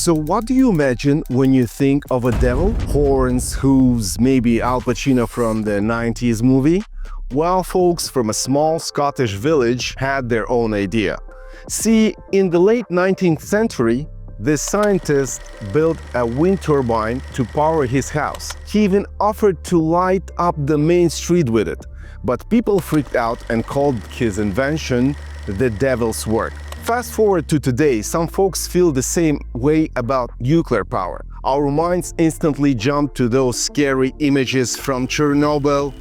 So what do you imagine when you think of a devil? Horns, hooves, maybe Al Pacino from the 90s movie? Well, folks from a small Scottish village had their own idea. See, in the late 19th century, this scientist built a wind turbine to power his house. He even offered to light up the main street with it. But people freaked out and called his invention the devil's work. Fast forward to today, some folks feel the same way about nuclear power. Our minds instantly jump to those scary images from Chernobyl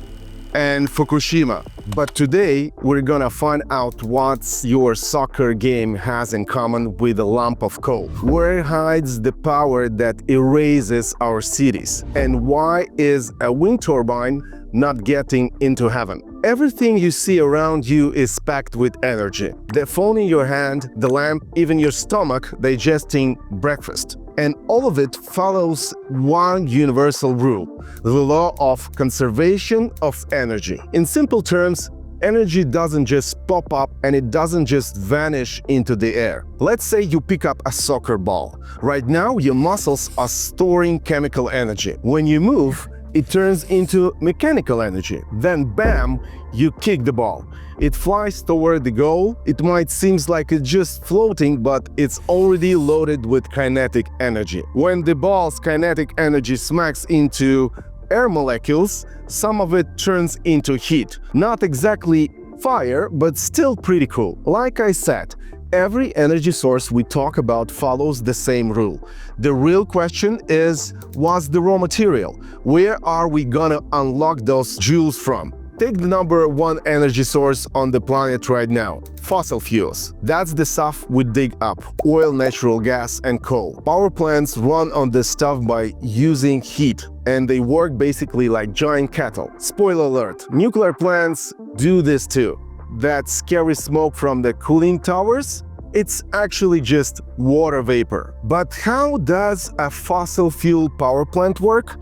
and Fukushima. But today, we're gonna find out what your soccer game has in common with a lump of coal. Where hides the power that erases our cities? And why is a wind turbine not getting into heaven? Everything you see around you is packed with energy. The phone in your hand, the lamp, even your stomach digesting breakfast. And all of it follows one universal rule, the law of conservation of energy. In simple terms, energy doesn't just pop up and it doesn't just vanish into the air. Let's say you pick up a soccer ball. Right now, your muscles are storing chemical energy. When you move, it turns into mechanical energy. Then bam, you kick the ball. It flies toward the goal. It might seem like it's just floating, but it's already loaded with kinetic energy. When the ball's kinetic energy smacks into air molecules, some of it turns into heat. Not exactly fire, but still pretty cool. Like I said, every energy source we talk about follows the same rule. The real question is, what's the raw material? Where are we gonna unlock those jewels from? Take the number one energy source on the planet right now, fossil fuels. That's the stuff we dig up, oil, natural gas, and coal. Power plants run on this stuff by using heat, and they work basically like giant kettle. Spoiler alert, nuclear plants do this too. That scary smoke from the cooling towers? It's actually just water vapor. But how does a fossil fuel power plant work?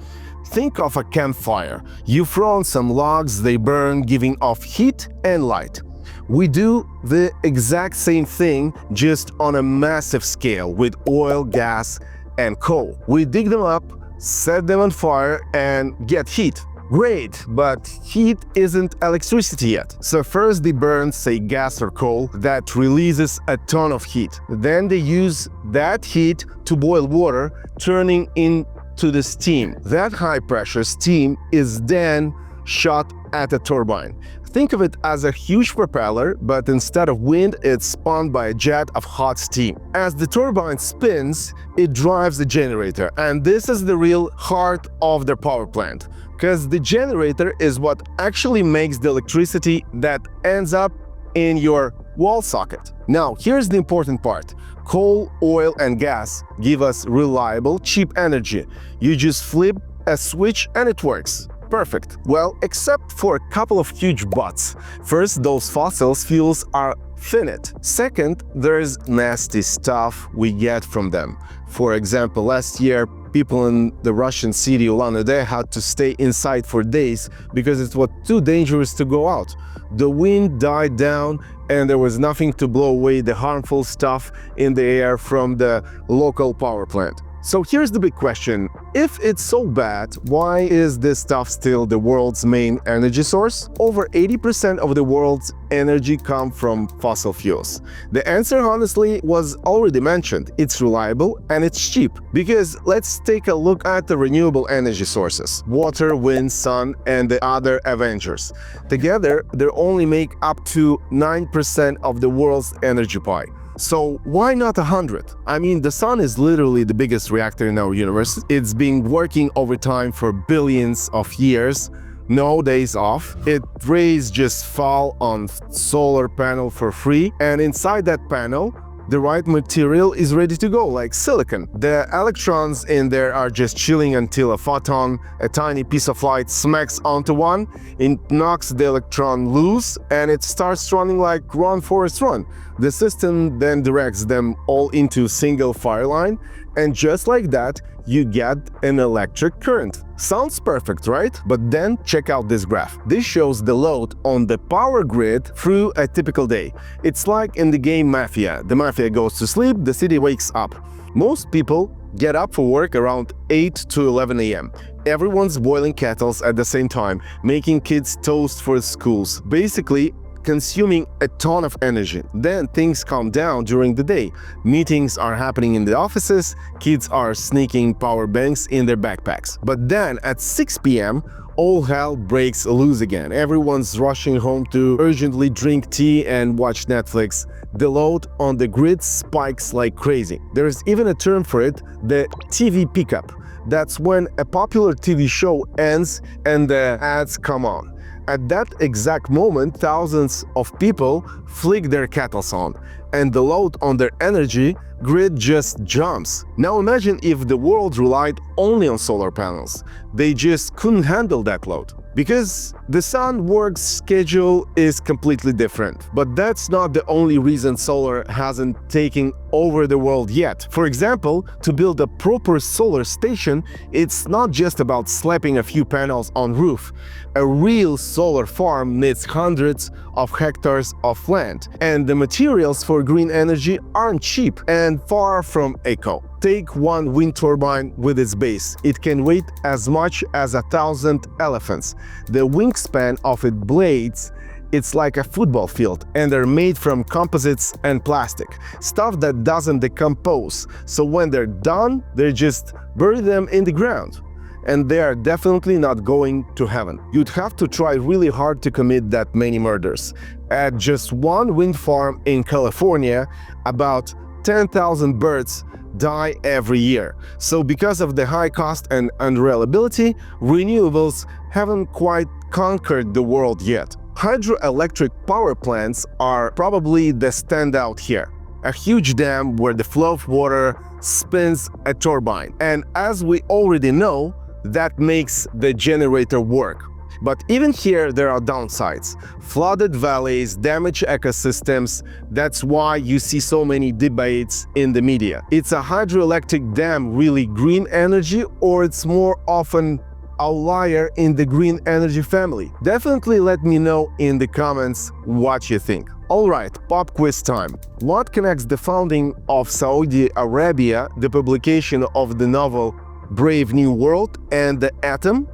Think of a campfire. You throw on some logs, they burn, giving off heat and light. We do the exact same thing, just on a massive scale with oil, gas, and coal. We dig them up, set them on fire, and get heat. Great, but heat isn't electricity yet. So first they burn, say, gas or coal that releases a ton of heat. Then they use that heat to boil water, turning into the steam. That high-pressure steam is then shot at a turbine. Think of it as a huge propeller, but instead of wind, it's spun by a jet of hot steam. As the turbine spins, it drives the generator, and this is the real heart of the power plant, because the generator is what actually makes the electricity that ends up in your wall socket. Now, here's the important part. Coal, oil, and gas give us reliable, cheap energy. You just flip a switch and it works. Perfect. Well, except for a couple of huge buts. First, those fossil fuels are finite. Second, there's nasty stuff we get from them. For example, last year, people in the Russian city Ulan-Ude had to stay inside for days because it was too dangerous to go out. The wind died down and there was nothing to blow away the harmful stuff in the air from the local power plant. So here's the big question. If it's so bad, why is this stuff still the world's main energy source? Over 80% of the world's energy comes from fossil fuels. The answer, honestly, was already mentioned. It's reliable and it's cheap. Because let's take a look at the renewable energy sources. Water, wind, sun, and the other Avengers. Together, they only make up to 9% of the world's energy pie. So why not 100? I mean, the sun is literally the biggest reactor in our universe. It's been working overtime for billions of years, no days off. Its rays just fall on solar panel for free, and inside that panel, the right material is ready to go, like silicon. The electrons in there are just chilling until a photon, a tiny piece of light, smacks onto one. It knocks the electron loose and it starts running like Run, Forest, Run. The system then directs them all into a single fire line, and just like that, you get an electric current. Sounds perfect, right? But then check out this graph. This shows the load on the power grid through a typical day. It's like in the game Mafia. The Mafia goes to sleep, the city wakes up. Most people get up for work around 8 to 11 a.m. Everyone's boiling kettles at the same time, making kids toast for schools, basically consuming a ton of energy. Then things calm down during the day. Meetings are happening in the offices, kids are sneaking power banks in their backpacks. But then at 6 p.m., all hell breaks loose again. Everyone's rushing home to urgently drink tea and watch Netflix. The load on the grid spikes like crazy. There's even a term for it, the TV pickup. That's when a popular TV show ends and the ads come on. At that exact moment, thousands of people flick their kettles on, and the load on their energy grid just jumps. Now imagine if the world relied only on solar panels. They just couldn't handle that load. Because the sun work's schedule is completely different. But that's not the only reason solar hasn't taken over the world yet. For example, to build a proper solar station, it's not just about slapping a few panels on roof. A real solar farm needs hundreds of hectares of land, and the materials for green energy aren't cheap and far from eco. Take one wind turbine with its base. It can weigh as much as 1,000 elephants. The wingspan of its blades, it's like a football field, and they're made from composites and plastic, stuff that doesn't decompose. So when they're done, they just bury them in the ground. And they are definitely not going to heaven. You'd have to try really hard to commit that many murders. At just one wind farm in California, about 10,000 birds die every year. So because of the high cost and unreliability, renewables haven't quite conquered the world yet. Hydroelectric power plants are probably the standout here. A huge dam where the flow of water spins a turbine. And as we already know, that makes the generator work. But even here there are downsides. Flooded valleys, damaged ecosystems. That's why you see so many debates in the media. It's a hydroelectric dam really green energy, or it's more often outlier in the green energy family? Definitely let me know in the comments what you think. Alright, pop quiz time. What connects the founding of Saudi Arabia, the publication of the novel Brave New World, and the atom?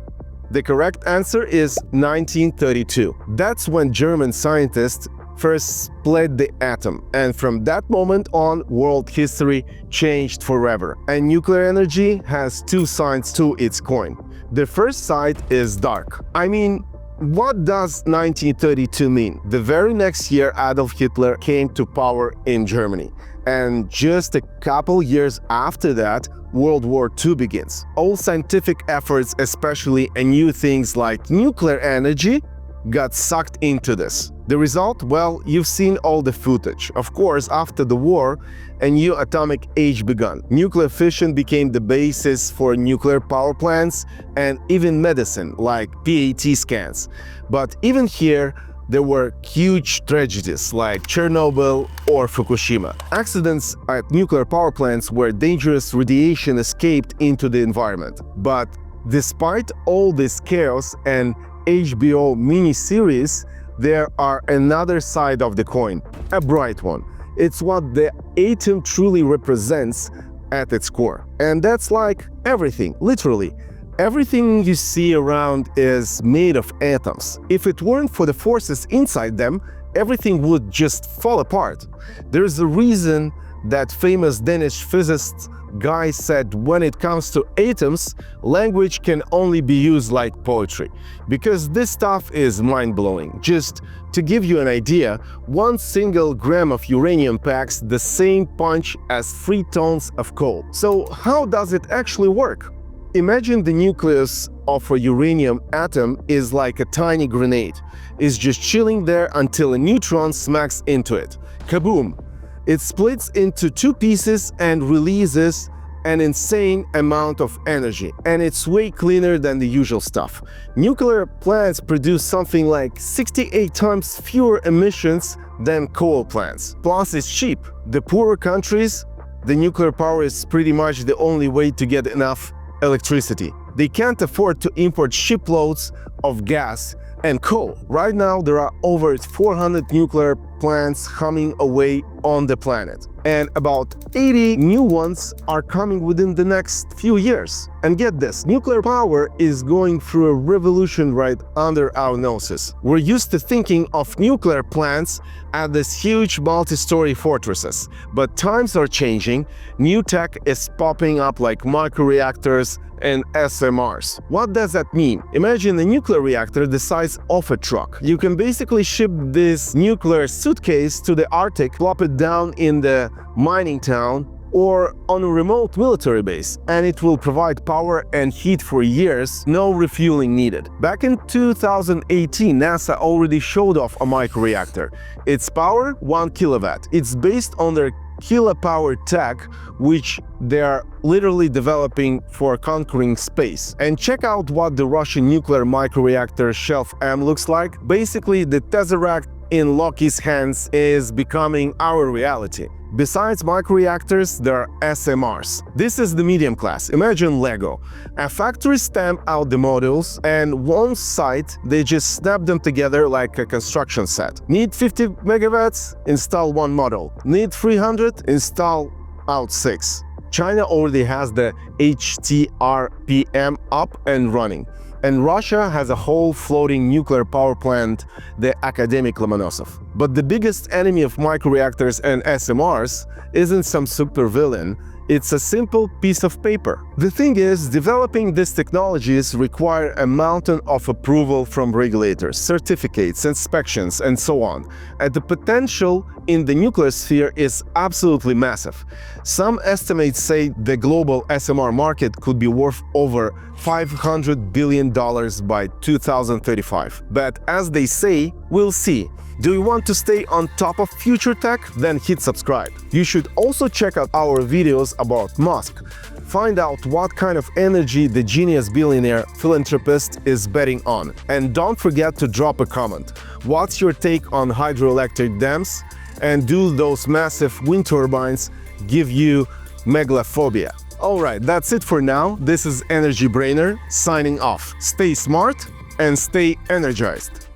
The correct answer is 1932. That's when German scientists first split the atom, and from that moment on, world history changed forever. And nuclear energy has two sides to its coin. The first side is dark. I mean, what does 1932 mean? The very next year, Adolf Hitler came to power in Germany. And just a couple years after that, World War II begins. All scientific efforts, especially in new things like nuclear energy, got sucked into this. The result? Well, you've seen all the footage. Of course, after the war, a new atomic age began. Nuclear fission became the basis for nuclear power plants and even medicine, like PET scans. But even here, there were huge tragedies like Chernobyl or Fukushima. Accidents at nuclear power plants where dangerous radiation escaped into the environment. But despite all this chaos and HBO miniseries, there are another side of the coin, a bright one. It's what the atom truly represents at its core. And that's like everything, literally. Everything you see around is made of atoms. If it weren't for the forces inside them, everything would just fall apart. There's a reason that famous Danish physicist guy said when it comes to atoms, language can only be used like poetry. Because this stuff is mind-blowing. Just to give you an idea, 1 single gram of uranium packs the same punch as 3 tons of coal. So how does it actually work? Imagine the nucleus of a uranium atom is like a tiny grenade. It's just chilling there until a neutron smacks into it. Kaboom! It splits into 2 pieces and releases an insane amount of energy. And it's way cleaner than the usual stuff. Nuclear plants produce something like 68 times fewer emissions than coal plants. Plus, it's cheap. The poorer countries, the nuclear power is pretty much the only way to get enough electricity. They can't afford to import shiploads of gas and coal. Right now, there are over 400 nuclear plants humming away on the planet. and about 80 new ones are coming within the next few years. And get this, nuclear power is going through a revolution right under our noses. We're used to thinking of nuclear plants as these huge multi-story fortresses, but times are changing. New tech is popping up like microreactors and SMRs. What does that mean? Imagine a nuclear reactor the size of a truck. You can basically ship this nuclear suitcase to the Arctic, plop it down in the mining town or on a remote military base, and it will provide power and heat for years, no refueling needed. Back in 2018, NASA already showed off a microreactor. Its power, 1 kilowatt. It's based on their kilopower tech, which they are literally developing for conquering space. And check out what the Russian nuclear microreactor Shelf M looks like. Basically, the Tesseract in Loki's hands is becoming our reality. Besides microreactors, there are SMRs. This is the medium class. Imagine Lego. A factory stamp out the modules, and one site, they just snap them together like a construction set. Need 50 megawatts? Install one model. Need 300? Install out 6. China already has the HTRPM up and running. And Russia has a whole floating nuclear power plant, the Academic Lomonosov. But the biggest enemy of microreactors and SMRs isn't some supervillain, it's a simple piece of paper. The thing is, developing these technologies require a mountain of approval from regulators, certificates, inspections, and so on. And the potential in the nuclear sphere is absolutely massive. Some estimates say the global SMR market could be worth over $500 billion by 2035. But as they say, we'll see. Do you want to stay on top of future tech? Then hit subscribe. You should also check out our videos about Musk. Find out what kind of energy the genius billionaire philanthropist is betting on. And don't forget to drop a comment. What's your take on hydroelectric dams? And do those massive wind turbines give you megalophobia? Alright, that's it for now. This is Energy Brainer signing off. Stay smart and stay energized.